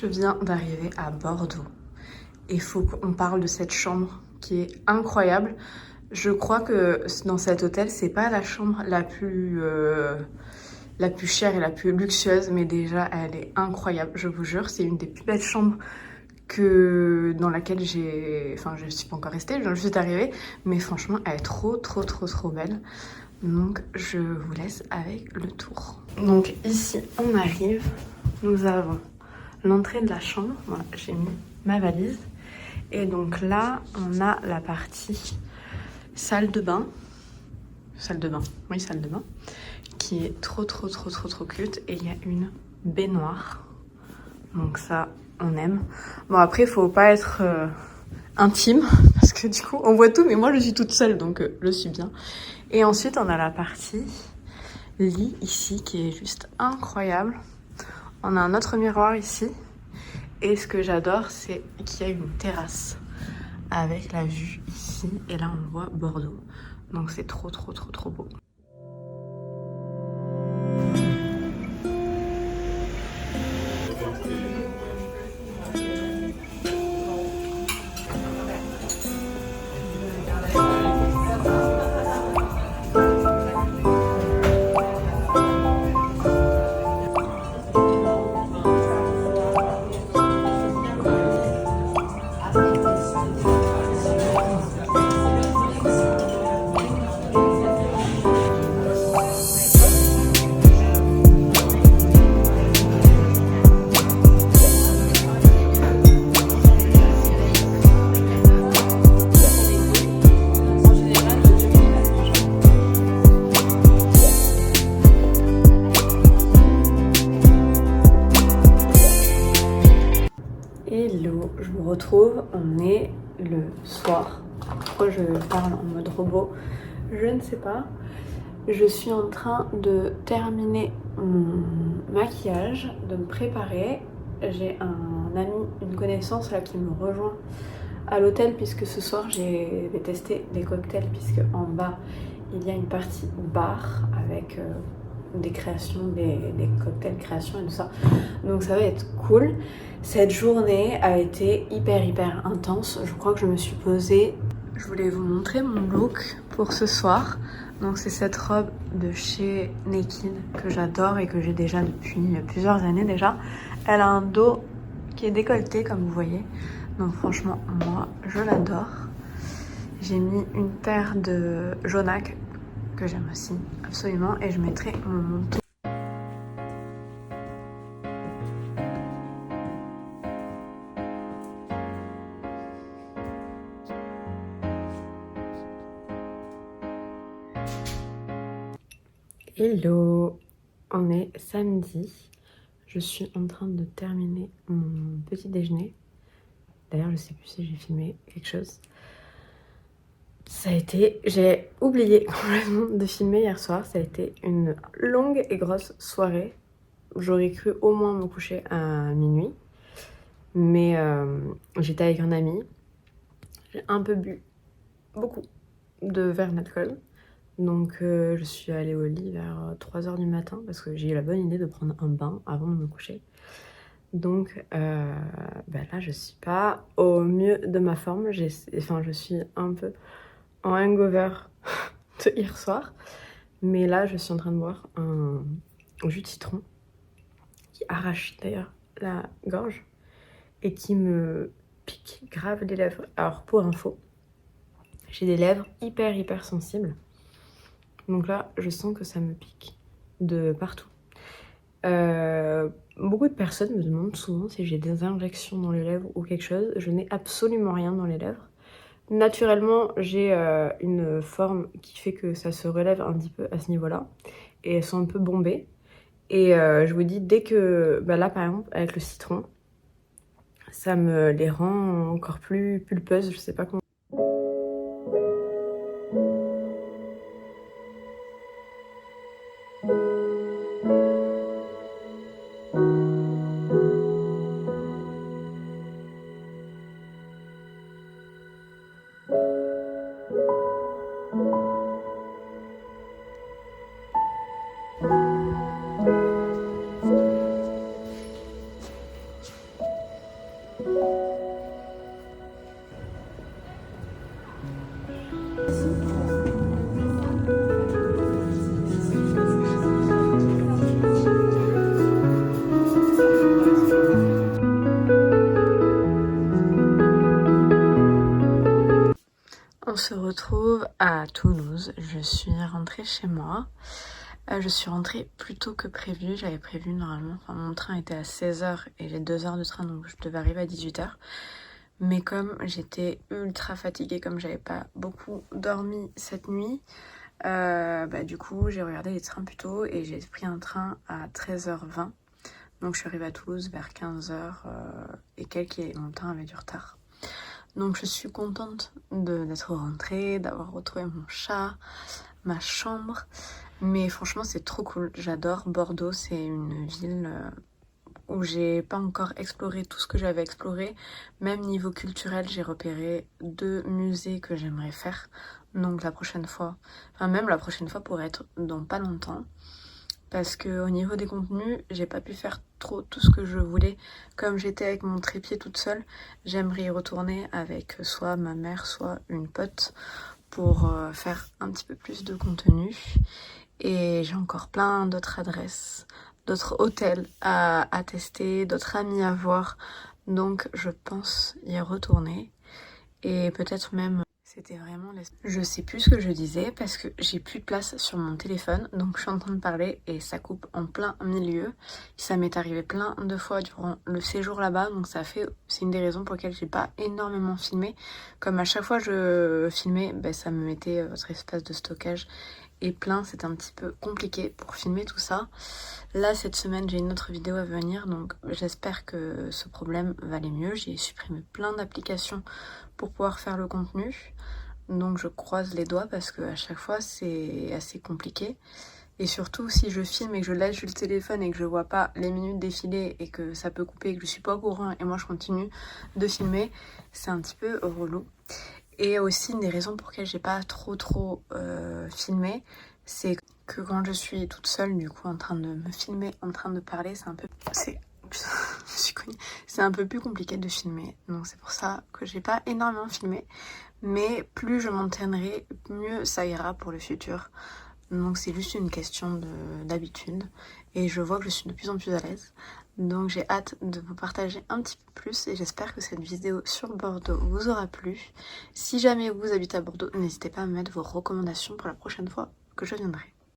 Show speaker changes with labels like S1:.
S1: Je viens d'arriver à Bordeaux et il faut qu'on parle de cette chambre qui est incroyable. Je crois que dans cet hôtel, c'est pas la chambre la plus chère et la plus luxueuse, mais déjà elle est incroyable, je vous jure. C'est une des plus belles chambres dans laquelle enfin je suis pas encore restée, je suis arrivée, mais franchement elle est trop belle. Donc je vous laisse avec le tour. Donc ici on arrive, nous avons l'entrée de la chambre. Voilà, j'ai mis ma valise et donc là on a la partie salle de bain, oui salle de bain, qui est trop cute, et il y a une baignoire, donc ça on aime. Bon après il faut pas être intime parce que du coup on voit tout, mais moi je suis toute seule donc je suis bien. Et ensuite on a la partie lit ici qui est juste incroyable. On a un autre miroir ici et ce que j'adore c'est qu'il y a une terrasse avec la vue ici et là on voit Bordeaux, donc c'est trop beau. Hello, je vous retrouve, on est le soir. Pourquoi je parle en mode robot? Je ne sais pas. Je suis en train de terminer mon maquillage, de me préparer. J'ai un ami, une connaissance là qui me rejoint à l'hôtel puisque ce soir j'ai testé des cocktails, puisque en bas il y a une partie bar avec des créations, des cocktails créations et tout ça. Donc ça va être cool. Cette journée a été hyper intense. Je crois que je me suis posée. Je voulais vous montrer mon look pour ce soir. Donc c'est cette robe de chez Naked que j'adore et que j'ai déjà depuis plusieurs années déjà. Elle a un dos qui est décolleté comme vous voyez. Donc franchement moi je l'adore. J'ai mis une paire de Jonac que j'aime aussi absolument et je mettrai mon manteau. Hello, on est samedi. Je suis en train de terminer mon petit déjeuner. D'ailleurs, je sais plus si j'ai filmé quelque chose. J'ai oublié complètement de filmer hier soir. Ça a été une longue et grosse soirée. J'aurais cru au moins me coucher à minuit. Mais j'étais avec un ami. J'ai un peu bu beaucoup de verres d'alcool. Donc je suis allée au lit vers 3h du matin parce que j'ai eu la bonne idée de prendre un bain avant de me coucher. Donc là je suis pas au mieux de ma forme. Je suis un peu en hangover de hier soir. Mais là je suis en train de boire un jus de citron qui arrache d'ailleurs la gorge et qui me pique grave les lèvres. Alors pour info, j'ai des lèvres hyper sensibles. Donc là, je sens que ça me pique de partout. Beaucoup de personnes me demandent souvent si j'ai des injections dans les lèvres ou quelque chose. Je n'ai absolument rien dans les lèvres. Naturellement, j'ai une forme qui fait que ça se relève un petit peu à ce niveau-là. Et elles sont un peu bombées. Et je vous dis, dès que... là, par exemple, avec le citron, ça me les rend encore plus pulpeuses. Je sais pas comment... à Toulouse, je suis rentrée chez moi. Je suis rentrée plus tôt que prévu, j'avais prévu normalement, enfin mon train était à 16h et j'ai 2 heures de train donc je devais arriver à 18h. Mais comme j'étais ultra fatiguée, comme j'avais pas beaucoup dormi cette nuit, du coup j'ai regardé les trains plus tôt et j'ai pris un train à 13h20. Donc je suis arrivée à Toulouse vers 15h et quelques et mon train avait du retard. Donc je suis contente d'être rentrée, d'avoir retrouvé mon chat, ma chambre. Mais franchement c'est trop cool, j'adore Bordeaux, c'est une ville où j'ai pas encore exploré tout ce que j'avais exploré. Même niveau culturel, j'ai repéré 2 musées que j'aimerais faire. Donc la prochaine fois, enfin même la prochaine fois pourrait être dans pas longtemps. Parce que au niveau des contenus, j'ai pas pu faire trop tout ce que je voulais. Comme j'étais avec mon trépied toute seule, j'aimerais y retourner avec soit ma mère, soit une pote pour faire un petit peu plus de contenu. Et j'ai encore plein d'autres adresses, d'autres hôtels à tester, d'autres amis à voir. Donc je pense y retourner. Et peut-être même, c'était vraiment... Je sais plus ce que je disais parce que j'ai plus de place sur mon téléphone. Donc je suis en train de parler et ça coupe en plein milieu. Ça m'est arrivé plein de fois durant le séjour là-bas. Donc c'est une des raisons pour lesquelles j'ai pas énormément filmé. Comme à chaque fois je filmais, ça me mettait votre espace de stockage et plein, c'était un petit peu compliqué pour filmer tout ça. Là cette semaine j'ai une autre vidéo à venir, donc j'espère que ce problème va aller mieux. J'ai supprimé plein d'applications pour pouvoir faire le contenu, donc je croise les doigts parce que à chaque fois c'est assez compliqué. Et surtout si je filme et que je lâche le téléphone et que je vois pas les minutes défiler et que ça peut couper et que je suis pas au courant et moi je continue de filmer, c'est un petit peu relou. Et aussi une des raisons pour lesquelles j'ai pas trop filmé, c'est que quand je suis toute seule du coup en train de me filmer, en train de parler, c'est un peu plus compliqué de filmer. Donc c'est pour ça que j'ai pas énormément filmé. Mais plus je m'entraînerai, mieux ça ira pour le futur. Donc c'est juste une question d'habitude. Et je vois que je suis de plus en plus à l'aise. Donc j'ai hâte de vous partager un petit peu plus et j'espère que cette vidéo sur Bordeaux vous aura plu. Si jamais vous habitez à Bordeaux, n'hésitez pas à me mettre vos recommandations pour la prochaine fois que je viendrai.